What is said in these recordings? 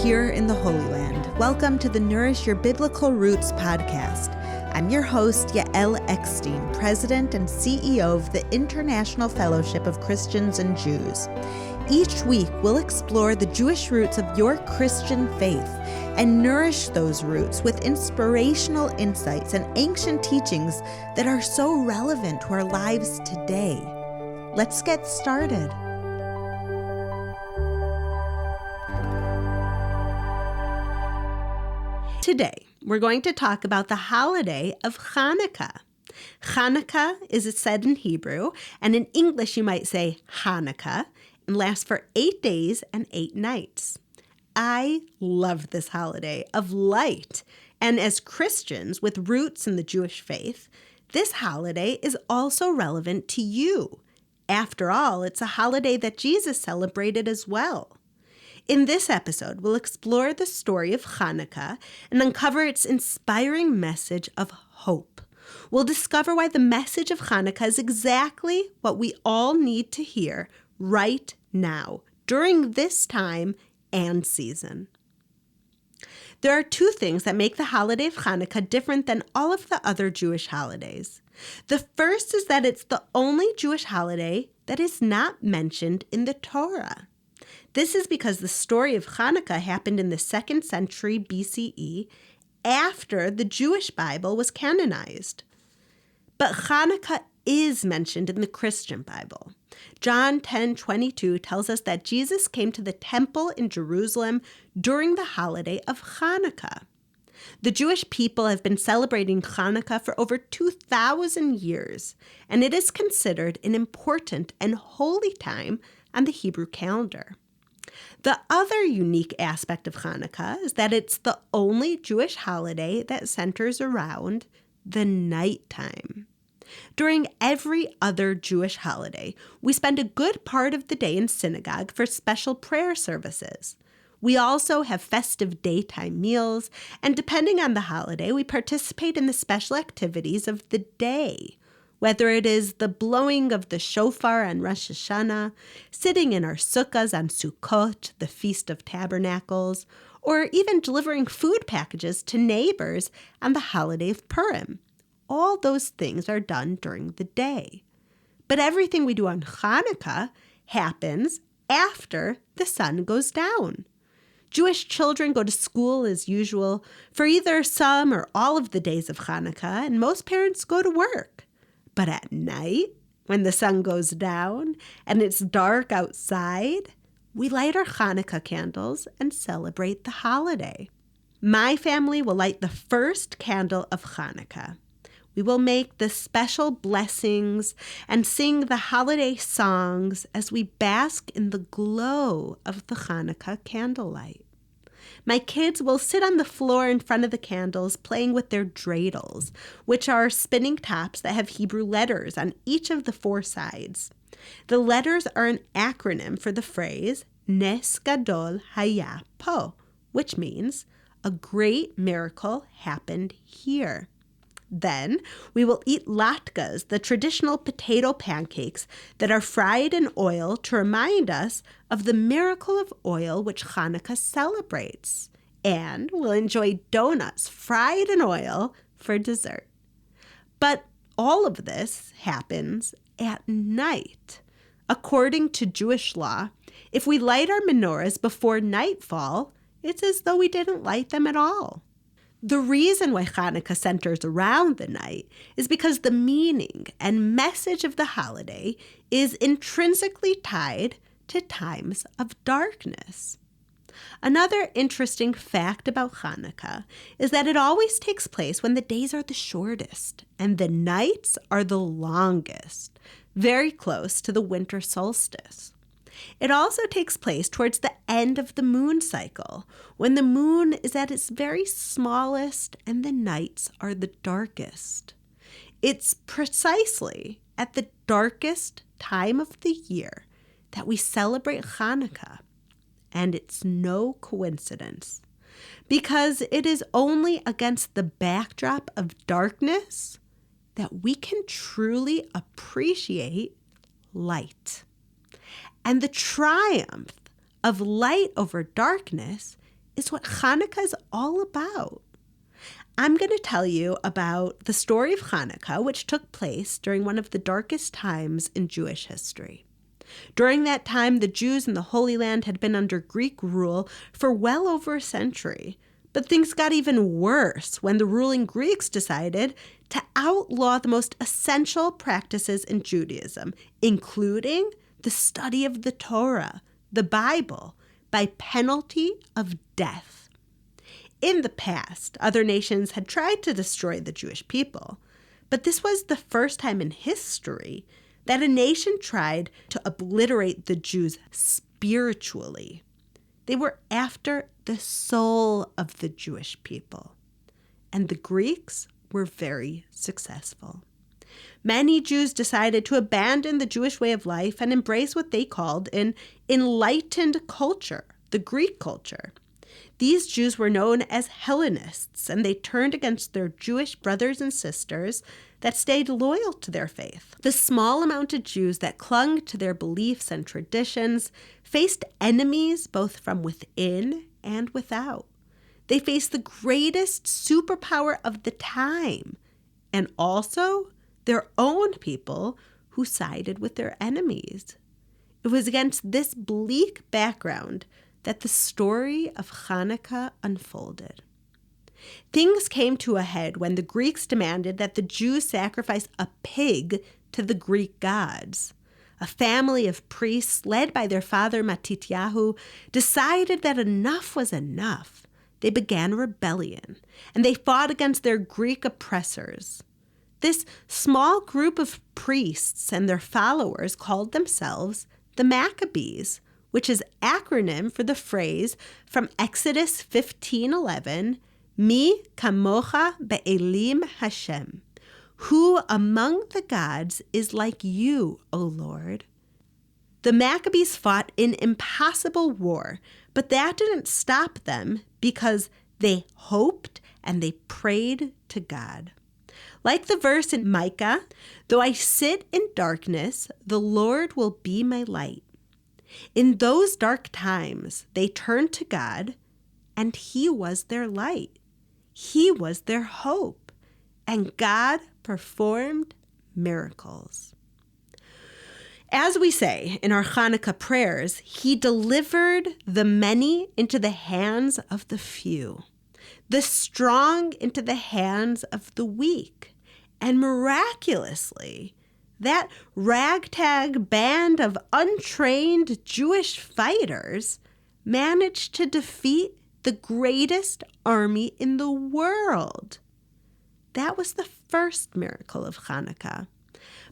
here in the Holy Land. Welcome to the Nourish Your Biblical Roots podcast. I'm your host, Yael Eckstein, President and CEO of the International Fellowship of Christians and Jews. Each week, we'll explore the Jewish roots of your Christian faith and nourish those roots with inspirational insights and ancient teachings that are so relevant to our lives today. Let's get started. Today, we're going to talk about the holiday of Hanukkah. Hanukkah is said in Hebrew, and in English you might say Hanukkah, and lasts for 8 days and 8 nights. I love this holiday of light, and as Christians with roots in the Jewish faith, this holiday is also relevant to you. After all, it's a holiday that Jesus celebrated as well. In this episode, we'll explore the story of Hanukkah and uncover its inspiring message of hope. We'll discover why the message of Hanukkah is exactly what we all need to hear right now, during this time and season. There are 2 things that make the holiday of Hanukkah different than all of the other Jewish holidays. The first is that it's the only Jewish holiday that is not mentioned in the Torah. This is because the story of Hanukkah happened in the 2nd century BCE after the Jewish Bible was canonized. But Hanukkah is mentioned in the Christian Bible. John 10:22 tells us that Jesus came to the temple in Jerusalem during the holiday of Hanukkah. The Jewish people have been celebrating Hanukkah for over 2,000 years, and it is considered an important and holy time on the Hebrew calendar. The other unique aspect of Hanukkah is that it's the only Jewish holiday that centers around the nighttime. During every other Jewish holiday, we spend a good part of the day in synagogue for special prayer services. We also have festive daytime meals, and depending on the holiday, we participate in the special activities of the day. Whether it is the blowing of the shofar on Rosh Hashanah, sitting in our sukkahs on Sukkot, the Feast of Tabernacles, or even delivering food packages to neighbors on the holiday of Purim. All those things are done during the day. But everything we do on Hanukkah happens after the sun goes down. Jewish children go to school as usual for either some or all of the days of Hanukkah, and most parents go to work. But at night, when the sun goes down and it's dark outside, we light our Hanukkah candles and celebrate the holiday. My family will light the first candle of Hanukkah. We will make the special blessings and sing the holiday songs as we bask in the glow of the Hanukkah candlelight. My kids will sit on the floor in front of the candles playing with their dreidels, which are spinning tops that have Hebrew letters on each of the 4 sides. The letters are an acronym for the phrase Nes Gadol Haya Po, which means a great miracle happened here. Then we will eat latkes, the traditional potato pancakes that are fried in oil to remind us of the miracle of oil which Hanukkah celebrates. And we'll enjoy donuts fried in oil for dessert. But all of this happens at night. According to Jewish law, if we light our menorahs before nightfall, it's as though we didn't light them at all. The reason why Hanukkah centers around the night is because the meaning and message of the holiday is intrinsically tied to times of darkness. Another interesting fact about Hanukkah is that it always takes place when the days are the shortest and the nights are the longest, very close to the winter solstice. It also takes place towards the end of the moon cycle, when the moon is at its very smallest and the nights are the darkest. It's precisely at the darkest time of the year that we celebrate Hanukkah, and it's no coincidence, because it is only against the backdrop of darkness that we can truly appreciate light. And the triumph of light over darkness is what Hanukkah is all about. I'm going to tell you about the story of Hanukkah, which took place during one of the darkest times in Jewish history. During that time, the Jews in the Holy Land had been under Greek rule for well over a century. But things got even worse when the ruling Greeks decided to outlaw the most essential practices in Judaism, including the study of the Torah, the Bible, by penalty of death. In the past, other nations had tried to destroy the Jewish people, but this was the first time in history that a nation tried to obliterate the Jews spiritually. They were after the soul of the Jewish people, and the Greeks were very successful. Many Jews decided to abandon the Jewish way of life and embrace what they called an enlightened culture, the Greek culture. These Jews were known as Hellenists, and they turned against their Jewish brothers and sisters that stayed loyal to their faith. The small amount of Jews that clung to their beliefs and traditions faced enemies both from within and without. They faced the greatest superpower of the time, and also their own people who sided with their enemies. It was against this bleak background that the story of Hanukkah unfolded. Things came to a head when the Greeks demanded that the Jews sacrifice a pig to the Greek gods. A family of priests led by their father Matityahu decided that enough was enough. They began rebellion, and they fought against their Greek oppressors. This small group of priests and their followers called themselves the Maccabees, which is acronym for the phrase from Exodus 15:11, Mi kamocha be'elim Hashem. Who among the gods is like you, O Lord? The Maccabees fought an impossible war, but that didn't stop them because they hoped and they prayed to God. Like the verse in Micah, though I sit in darkness, the Lord will be my light. In those dark times, they turned to God, and He was their light. He was their hope, and God performed miracles. As we say in our Hanukkah prayers, He delivered the many into the hands of the few, the strong into the hands of the weak, and miraculously, that ragtag band of untrained Jewish fighters managed to defeat the greatest army in the world. That was the first miracle of Hanukkah.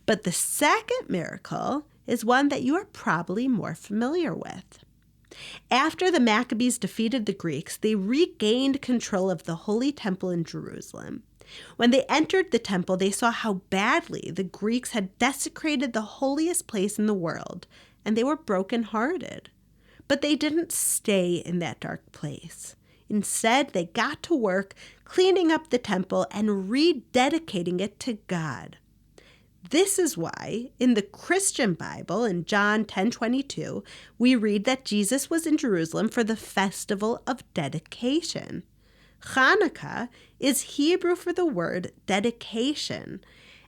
But the second miracle is one that you are probably more familiar with. After the Maccabees defeated the Greeks, they regained control of the Holy Temple in Jerusalem. When they entered the temple, they saw how badly the Greeks had desecrated the holiest place in the world, and they were brokenhearted. But they didn't stay in that dark place. Instead, they got to work cleaning up the temple and rededicating it to God. This is why in the Christian Bible, in John 10:22, we read that Jesus was in Jerusalem for the festival of dedication. Hanukkah is Hebrew for the word dedication,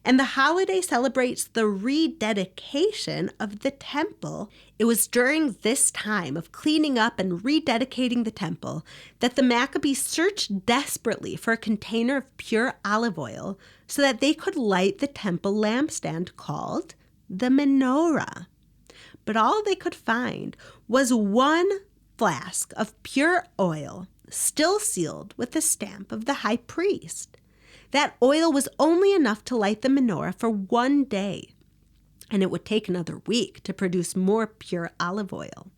and the holiday celebrates the rededication of the temple. It was during this time of cleaning up and rededicating the temple that the Maccabees searched desperately for a container of pure olive oil so that they could light the temple lampstand called the menorah. But all they could find was one flask of pure oil, still sealed with the stamp of the high priest. That oil was only enough to light the menorah for one day, and it would take another week to produce more pure olive oil.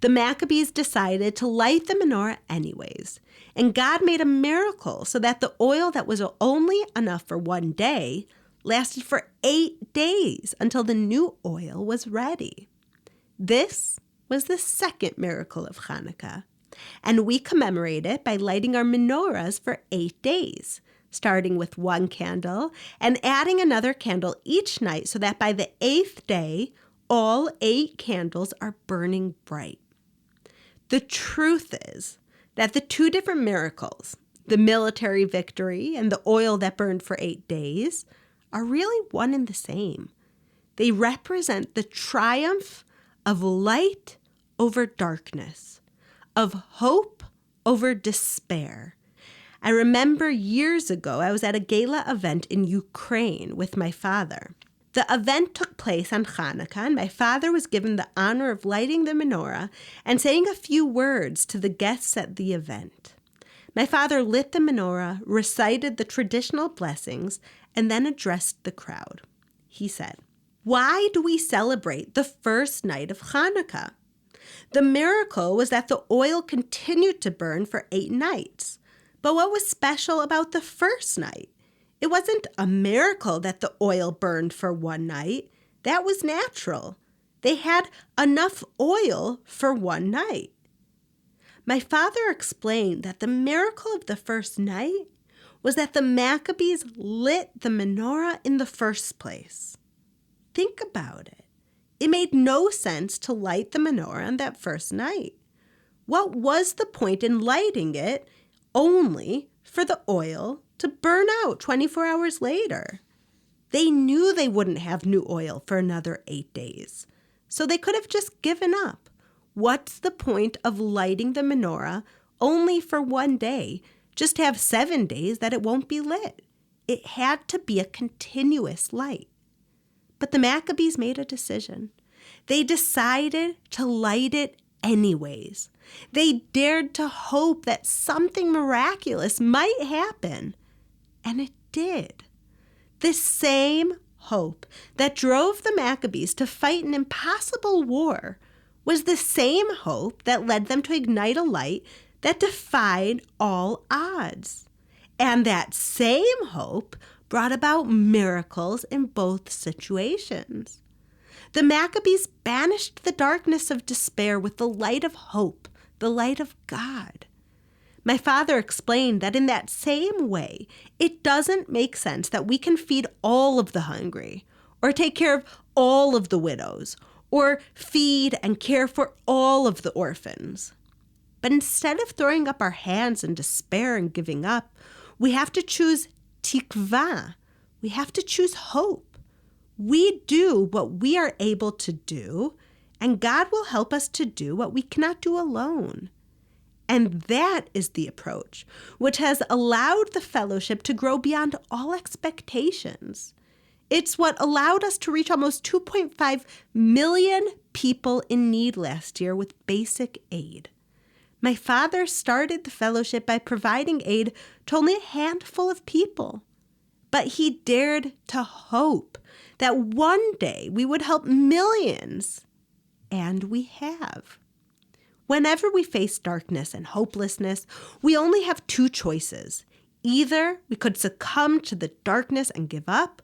The Maccabees decided to light the menorah anyways, and God made a miracle so that the oil that was only enough for one day lasted for 8 days until the new oil was ready. This was the second miracle of Hanukkah, and we commemorate it by lighting our menorahs for 8 days, starting with one candle and adding another candle each night so that by the 8th day, all 8 candles are burning bright. The truth is that the two different miracles, the military victory and the oil that burned for 8 days, are really one and the same. They represent the triumph of light over darkness, of hope over despair. I remember years ago, I was at a gala event in Ukraine with my father. The event took place on Hanukkah, and my father was given the honor of lighting the menorah and saying a few words to the guests at the event. My father lit the menorah, recited the traditional blessings, and then addressed the crowd. He said, "Why do we celebrate the first night of Hanukkah? The miracle was that the oil continued to burn for 8 nights. But what was special about the first night? It wasn't a miracle that the oil burned for 1 night. That was natural. They had enough oil for 1 night." My father explained that the miracle of the first night was that the Maccabees lit the menorah in the first place. Think about it. It made no sense to light the menorah on that first night. What was the point in lighting it only for the oil to burn out 24 hours later? They knew they wouldn't have new oil for another 8 days, so they could have just given up. What's the point of lighting the menorah only for 1 day, just to have 7 days that it won't be lit? It had to be a continuous light. But the Maccabees made a decision. They decided to light it anyways. They dared to hope that something miraculous might happen. And it did. The same hope that drove the Maccabees to fight an impossible war was the same hope that led them to ignite a light that defied all odds. And that same hope brought about miracles in both situations. The Maccabees banished the darkness of despair with the light of hope, the light of God. My father explained that in that same way, it doesn't make sense that we can feed all of the hungry, or take care of all of the widows, or feed and care for all of the orphans. But instead of throwing up our hands in despair and giving up, we have to choose tikva. We have to choose hope. We do what we are able to do, and God will help us to do what we cannot do alone. And that is the approach which has allowed the fellowship to grow beyond all expectations. It's what allowed us to reach almost 2.5 million people in need last year with basic aid. My father started the fellowship by providing aid to only a handful of people. But he dared to hope that one day we would help millions. And we have. Whenever we face darkness and hopelessness, we only have 2 choices. Either we could succumb to the darkness and give up,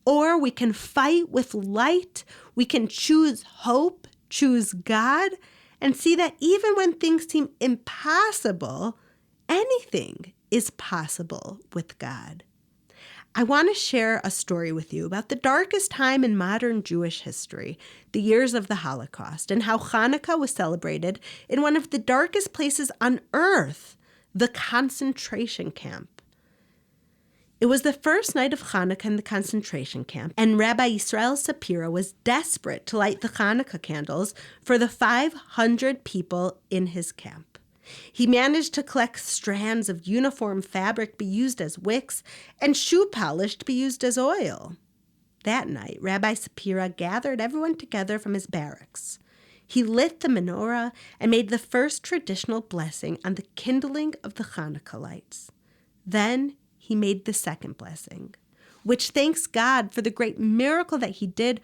or we can fight with light. We can choose hope, choose God, and see that even when things seem impossible, anything is possible with God. I want to share a story with you about the darkest time in modern Jewish history, the years of the Holocaust, and how Hanukkah was celebrated in one of the darkest places on earth, the concentration camp. It was the first night of Hanukkah in the concentration camp, and Rabbi Yisrael Sapira was desperate to light the Hanukkah candles for the 500 people in his camp. He managed to collect strands of uniform fabric to be used as wicks and shoe polish to be used as oil. That night, Rabbi Sapira gathered everyone together from his barracks. He lit the menorah and made the first traditional blessing on the kindling of the Hanukkah lights. Then he made the second blessing, which thanks God for the great miracle that he did.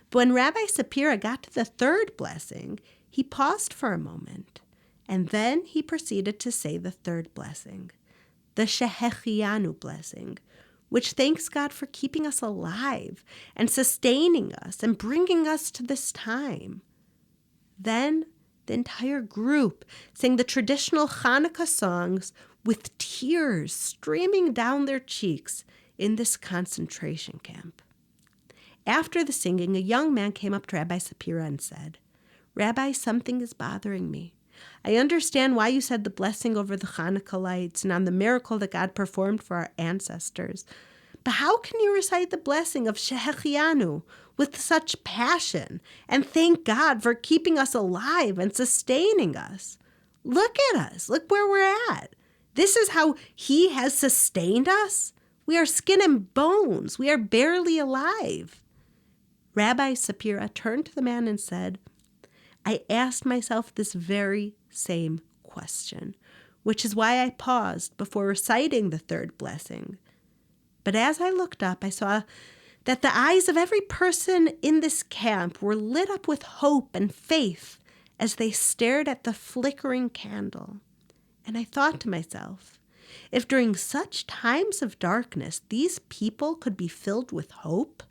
But when Rabbi Sapira got to the third blessing, he paused for a moment, and then he proceeded to say the third blessing, the Shehechianu blessing, which thanks God for keeping us alive and sustaining us and bringing us to this time. Then the entire group sang the traditional Hanukkah songs with tears streaming down their cheeks in this concentration camp. After the singing, a young man came up to Rabbi Sapira and said, "Rabbi, something is bothering me. I understand why you said the blessing over the Hanukkah lights and on the miracle that God performed for our ancestors. But how can you recite the blessing of Shehechianu with such passion and thank God for keeping us alive and sustaining us? Look at us. Look where we're at. This is how He has sustained us. We are skin and bones. We are barely alive. Rabbi Sapira turned to the man and said, I asked myself this very same question, which is why I paused before reciting the third blessing. But as I looked up, I saw that the eyes of every person in this camp were lit up with hope and faith as they stared at the flickering candle. And I thought to myself, if during such times of darkness these people could be filled with hope,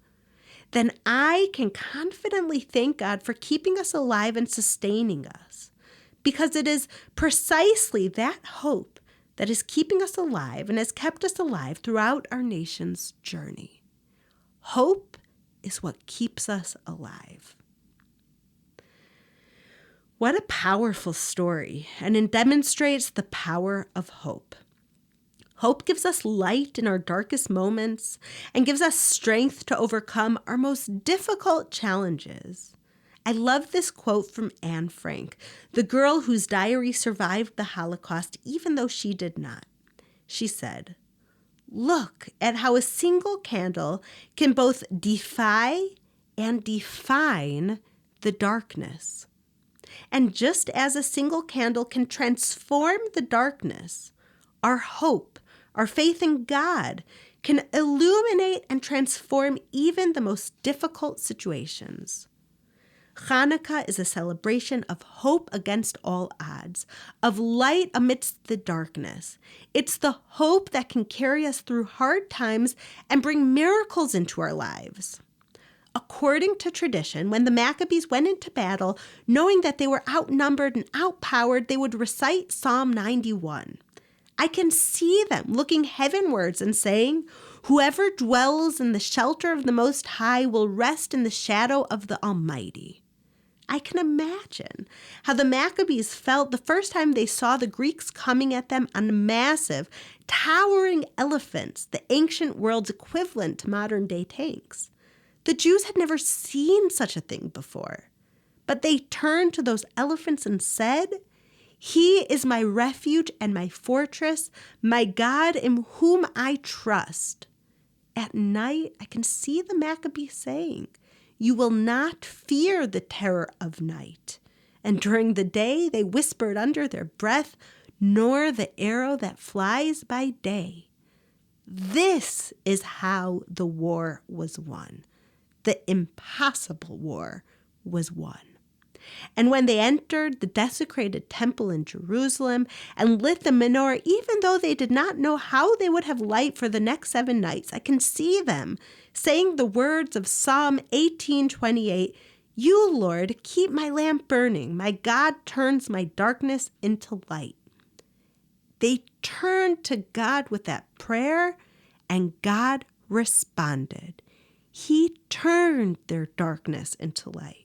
then I can confidently thank God for keeping us alive and sustaining us, because it is precisely that hope that is keeping us alive and has kept us alive throughout our nation's journey. Hope is what keeps us alive. What a powerful story, and it demonstrates the power of hope. Hope gives us light in our darkest moments and gives us strength to overcome our most difficult challenges. I love this quote from Anne Frank, the girl whose diary survived the Holocaust even though she did not. She said, "Look at how a single candle can both defy and define the darkness. And just as a single candle can transform the darkness, our hope, our faith in God can illuminate and transform even the most difficult situations." Hanukkah is a celebration of hope against all odds, of light amidst the darkness. It's the hope that can carry us through hard times and bring miracles into our lives. According to tradition, when the Maccabees went into battle, knowing that they were outnumbered and outpowered, they would recite Psalm 91. I can see them looking heavenwards and saying, "Whoever dwells in the shelter of the Most High will rest in the shadow of the Almighty." I can imagine how the Maccabees felt the first time they saw the Greeks coming at them on massive, towering elephants, the ancient world's equivalent to modern-day tanks. The Jews had never seen such a thing before, but they turned to those elephants and said, "He is my refuge and my fortress, my God in whom I trust." At night, I can see the Maccabees saying, "You will not fear the terror of night." And during the day, they whispered under their breath, "Nor the arrow that flies by day." This is how the war was won. The impossible war was won. And when they entered the desecrated temple in Jerusalem and lit the menorah, even though they did not know how they would have light for the next 7 nights, I can see them saying the words of Psalm 18:28, "You, Lord, keep my lamp burning. My God turns my darkness into light." They turned to God with that prayer, and God responded. He turned their darkness into light.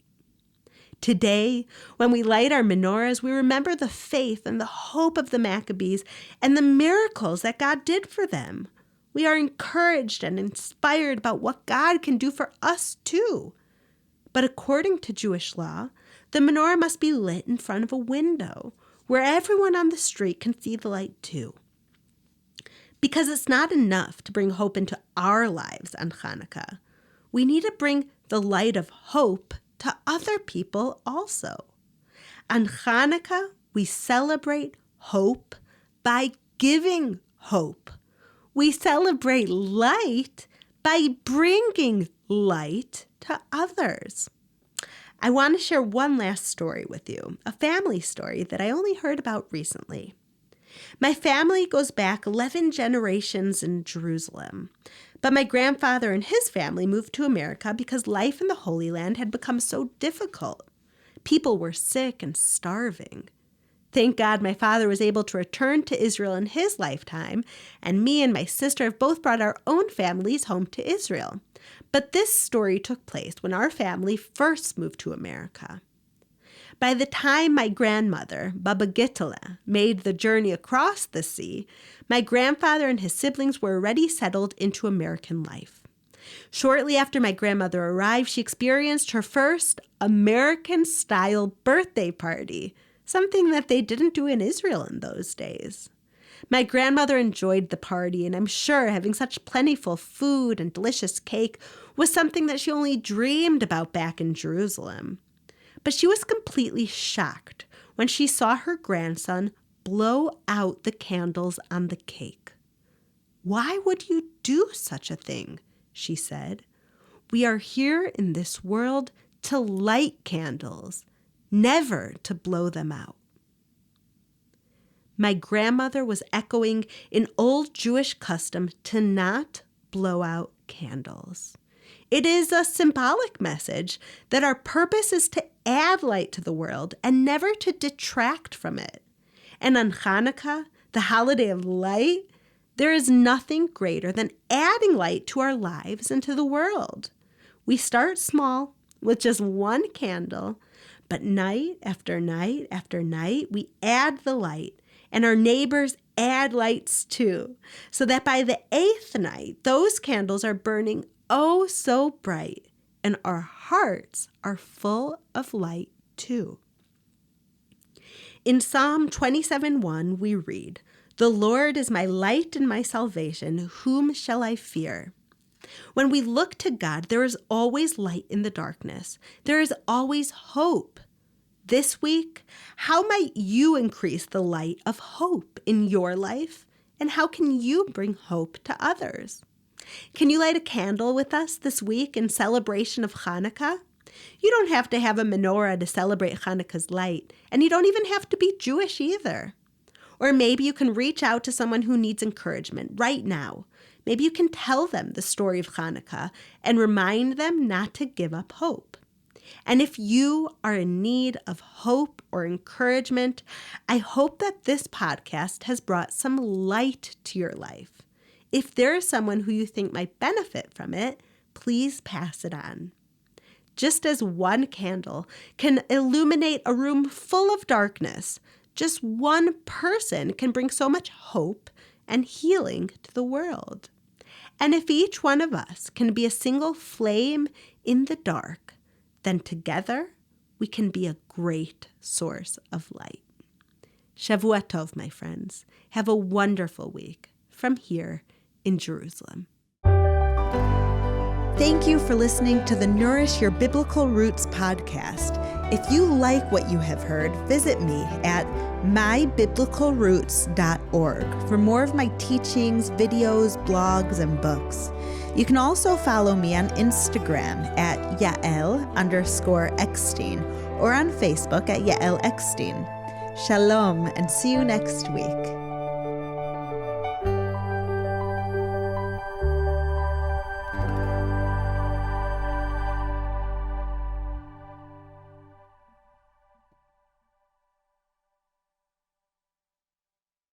Today, when we light our menorahs, we remember the faith and the hope of the Maccabees and the miracles that God did for them. We are encouraged and inspired about what God can do for us too. But according to Jewish law, the menorah must be lit in front of a window where everyone on the street can see the light too. Because it's not enough to bring hope into our lives on Hanukkah. We need to bring the light of hope to other people also. On Hanukkah, we celebrate hope by giving hope. We celebrate light by bringing light to others. I want to share one last story with you, a family story that I only heard about recently. My family goes back 11 generations in Jerusalem. But my grandfather and his family moved to America because life in the Holy Land had become so difficult. People were sick and starving. Thank God my father was able to return to Israel in his lifetime, and me and my sister have both brought our own families home to Israel. But this story took place when our family first moved to America. By the time my grandmother, Baba Gittele, made the journey across the sea, my grandfather and his siblings were already settled into American life. Shortly after my grandmother arrived, she experienced her first American-style birthday party, something that they didn't do in Israel in those days. My grandmother enjoyed the party, and I'm sure having such plentiful food and delicious cake was something that she only dreamed about back in Jerusalem. But she was completely shocked when she saw her grandson blow out the candles on the cake. "Why would you do such a thing?" she said. "We are here in this world to light candles, never to blow them out." My grandmother was echoing an old Jewish custom to not blow out candles. It is a symbolic message that our purpose is to add light to the world and never to detract from it. And on Hanukkah, the holiday of light, there is nothing greater than adding light to our lives and to the world. We start small with just one candle, but night after night after night, we add the light, and our neighbors add lights too, so that by the 8th night, those candles are burning oh so bright, and our hearts are full of light too. In Psalm 27:1, we read, "The Lord is my light and my salvation. Whom shall I fear?" When we look to God, there is always light in the darkness. There is always hope. This week, how might you increase the light of hope in your life? And how can you bring hope to others? Can you light a candle with us this week in celebration of Hanukkah? You don't have to have a menorah to celebrate Hanukkah's light, and you don't even have to be Jewish either. Or maybe you can reach out to someone who needs encouragement right now. Maybe you can tell them the story of Hanukkah and remind them not to give up hope. And if you are in need of hope or encouragement, I hope that this podcast has brought some light to your life. If there is someone who you think might benefit from it, please pass it on. Just as one candle can illuminate a room full of darkness, just one person can bring so much hope and healing to the world. And if each one of us can be a single flame in the dark, then together we can be a great source of light. Shavua Tov, my friends. Have a wonderful week from here in Jerusalem. Thank you for listening to the Nourish Your Biblical Roots podcast. If you like what you have heard, visit me at mybiblicalroots.org for more of my teachings, videos, blogs, and books. You can also follow me on Instagram at Yael_Eckstein or on Facebook at Yael Eckstein. Shalom, and see you next week.